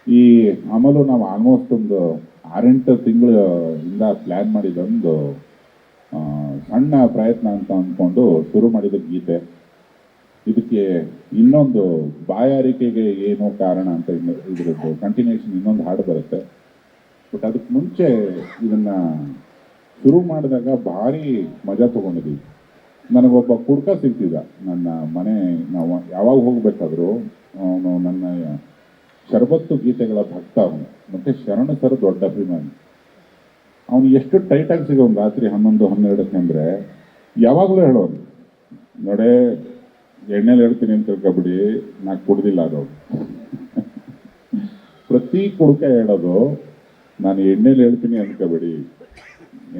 ಈ ಅಮಲು ನಾವು ಆಲ್ಮೋಸ್ಟ್ ಒಂದು 6-8 ತಿಂಗಳಿಂದ ಪ್ಲ್ಯಾನ್ ಮಾಡಿದೊಂದು ಸಣ್ಣ ಪ್ರಯತ್ನ ಅಂತ ಅಂದ್ಕೊಂಡು ಶುರು ಮಾಡಿದ ಗೀತೆ. ಇದಕ್ಕೆ ಇನ್ನೊಂದು ಬಾಯಾರಿಕೆಗೆ ಏನು ಕಾರಣ ಅಂತ ಇದ್ರದ್ದು ಕಂಟಿನ್ಯೂಷನ್ ಇನ್ನೊಂದು ಹಾಡು ಬರುತ್ತೆ. ಬಟ್ ಅದಕ್ಕೆ ಮುಂಚೆ ಇದನ್ನ ಶುರು ಮಾಡಿದಾಗ ಭಾರಿ ಮಜಾ ತಗೊಂಡಿದ್ವಿ. ನನಗೊಬ್ಬ ಕುಡ್ಕ ಸಿಗ್ತಿದ್ದ ನನ್ನ ಮನೆ, ನಾವು ಯಾವಾಗ ಹೋಗ್ಬೇಕಾದ್ರು ಅವನು ನನ್ನ ಶರಬತ್ತು ಗೀತೆಗಳ ಭಕ್ತ ಅವನು, ಮತ್ತೆ ಶರಣ ಸರ್ ದೊಡ್ಡ ಅಭಿಮಾನಿ. ಅವನು ಎಷ್ಟು ಟೈಟಾಗಿ ಸಿಗೋನು ರಾತ್ರಿ 11-12 ಅಂದರೆ ಯಾವಾಗಲೂ ಹೇಳೋನು, ನೋಡೇ ಎಣ್ಣೆಲಿ ಹೇಳ್ತೀನಿ ಅಂತ ತಿಳ್ಕೊಬಿಡಿ, ನಾ ಕುಡ್ದಿಲ್ಲ ಅದು. ಪ್ರತಿ ಕುಡ್ಕ ಹೇಳೋದು, ನಾನು ಎಣ್ಣೆಲಿ ಹೇಳ್ತೀನಿ ಅನ್ಕೋಬೇಡಿ,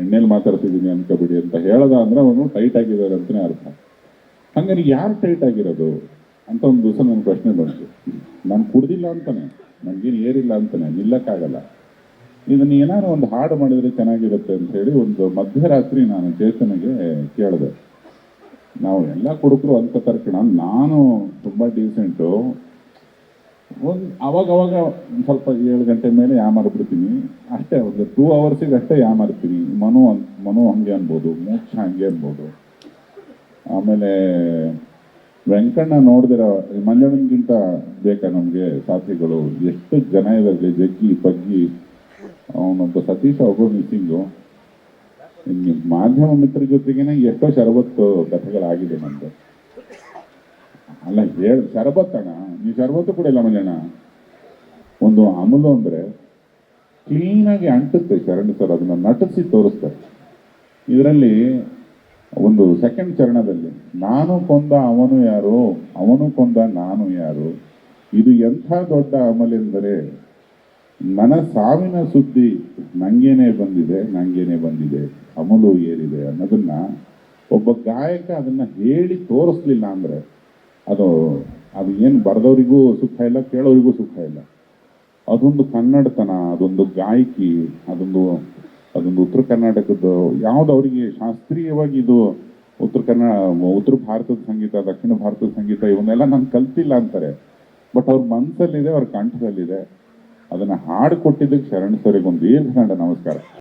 ಎಣ್ಣೆಲಿ ಮಾತಾಡ್ತಿದ್ದೀನಿ ಅನ್ಕೋಬೇಡಿ ಅಂತ ಹೇಳೋದ ಅಂದ್ರೆ ಅವನು ಟೈಟ್ ಆಗಿದ್ದಾರೆ ಅಂತಲೇ ಅರ್ಥ. ಹಂಗಾರೆ ಯಾರು ಟೈಟ್ ಆಗಿರೋದು ಅಂತ ಒಂದು ದಿವಸ ನನ್ನ ಪ್ರಶ್ನೆ ಬಂತು. ನಾನು ಕುಡ್ದಿಲ್ಲ ಅಂತಾನೆ, ನನಗೇನು ಏರಿಲ್ಲ ಅಂತಾನೆ, ನಿಲ್ಲಕ್ಕಾಗಲ್ಲ, ಇದನ್ನು ಏನಾದ್ರು ಒಂದು ಹಾಡು ಮಾಡಿದರೆ ಚೆನ್ನಾಗಿರುತ್ತೆ ಅಂತ ಹೇಳಿ ಒಂದು ಮಧ್ಯರಾತ್ರಿ ನಾನು ಚೇತನಿಗೆ ಕೇಳಿದೆ. ನಾವು ಎಲ್ಲ ಕುಡುಕರು ಅಂತ ತರ್ಕಣ, ನಾನು ತುಂಬ ಡೀಸೆಂಟು, ಅವಾಗವಾಗ ಒಂದು ಸ್ವಲ್ಪ 7 ಗಂಟೆ ಮೇಲೆ ಯಾಮಾರ್ಬಿಡ್ತೀನಿ ಅಷ್ಟೇ, ಒಂದು 2 ಅವರ್ಸಿಗೆ ಅಷ್ಟೇ ಯಾಮಾರ್ತೀನಿ. ಮನು ಹಂಗೆ ಅನ್ಬೋದು, ಮೋಕ್ಷ ಹಂಗೆ ಅನ್ಬೋದು. ಆಮೇಲೆ ವೆಂಕಣ್ಣ ನೋಡಿದಿರೋ ಮಂಜಣ್ಣನಿಗಿಂತ ಬೇಕಾ ನಮಗೆ ಸಾಥಿಗಳು, ಎಷ್ಟು ಜನ ಇರಲಿ, ಜಗ್ಗಿ ಪಗ್ಗಿ, ಅವನೊಬ್ಬ ಸತೀಶ ಒಬ್ಬ ಮಿಸ್ಸಿಂಗು. ಮಾಧ್ಯಮ ಮಿತ್ರ ಜೊತೆಗೇನೆ ಎಷ್ಟೋ ಶರಬತ್ತು ಕಥೆಗಳಾಗಿದೆ ನಮ್ದು. ಅಲ್ಲ ಶರಬತ್ತಣ್ಣ, ನೀವು ಶರಬತ್ತು ಕೂಡ ಇಲ್ಲ ಮಂಜಣ್ಣ. ಒಂದು ಅಮಲು ಅಂದರೆ ಕ್ಲೀನಾಗಿ ಅಂಟುತ್ತೆ ಶರಣ್ ಸರ್, ಅದನ್ನ ನಟಿಸಿ ತೋರಿಸ್ತಾರೆ. ಇದರಲ್ಲಿ ಒಂದು ಸೆಕೆಂಡ್ ಚರಣದಲ್ಲಿ ನಾನು ಕೊಂದ ಅವನು ಯಾರು, ಅವನು ಕೊಂದ ನಾನು ಯಾರು, ಇದು ಎಂಥ ದೊಡ್ಡ ಅಮಲೆಂದರೆ ನನ್ನ ಸಾವಿನ ಸುದ್ದಿ ನಂಗೇನೆ ಬಂದಿದೆ, ಅಮಲು ಏರಿದೆ ಅನ್ನೋದನ್ನ ಒಬ್ಬ ಗಾಯಕ ಅದನ್ನ ಹೇಳಿ ತೋರಿಸ್ಲಿಲ್ಲ ಅಂದ್ರೆ ಅದು ಏನು ಬರೆದವರಿಗೂ ಸುಖ ಇಲ್ಲ, ಕೇಳೋರಿಗೂ ಸುಖ ಇಲ್ಲ. ಅದೊಂದು ಕನ್ನಡತನ, ಅದೊಂದು ಗಾಯಕಿ, ಅದೊಂದು ಉತ್ತರ ಕರ್ನಾಟಕದ್ದು ಯಾವ್ದು ಅವರಿಗೆ ಶಾಸ್ತ್ರೀಯವಾಗಿ ಇದು ಉತ್ತರ ಭಾರತದ ಸಂಗೀತ, ದಕ್ಷಿಣ ಭಾರತದ ಸಂಗೀತ ಇವನ್ನೆಲ್ಲ ನಾನು ಕಲ್ತಿಲ್ಲ ಅಂತಾರೆ. ಬಟ್ ಅವ್ರ ಮನಸ್ಸಲ್ಲಿದೆ, ಅವ್ರ ಕಂಠದಲ್ಲಿದೆ. ಅದನ್ನ ಹಾಡು ಕೊಟ್ಟಿದ್ದಕ್ಕೆ ಶರಣ್ ಸರಿಗೆ ಒಂದು ದೀರ್ಘ ನಮಸ್ಕಾರ.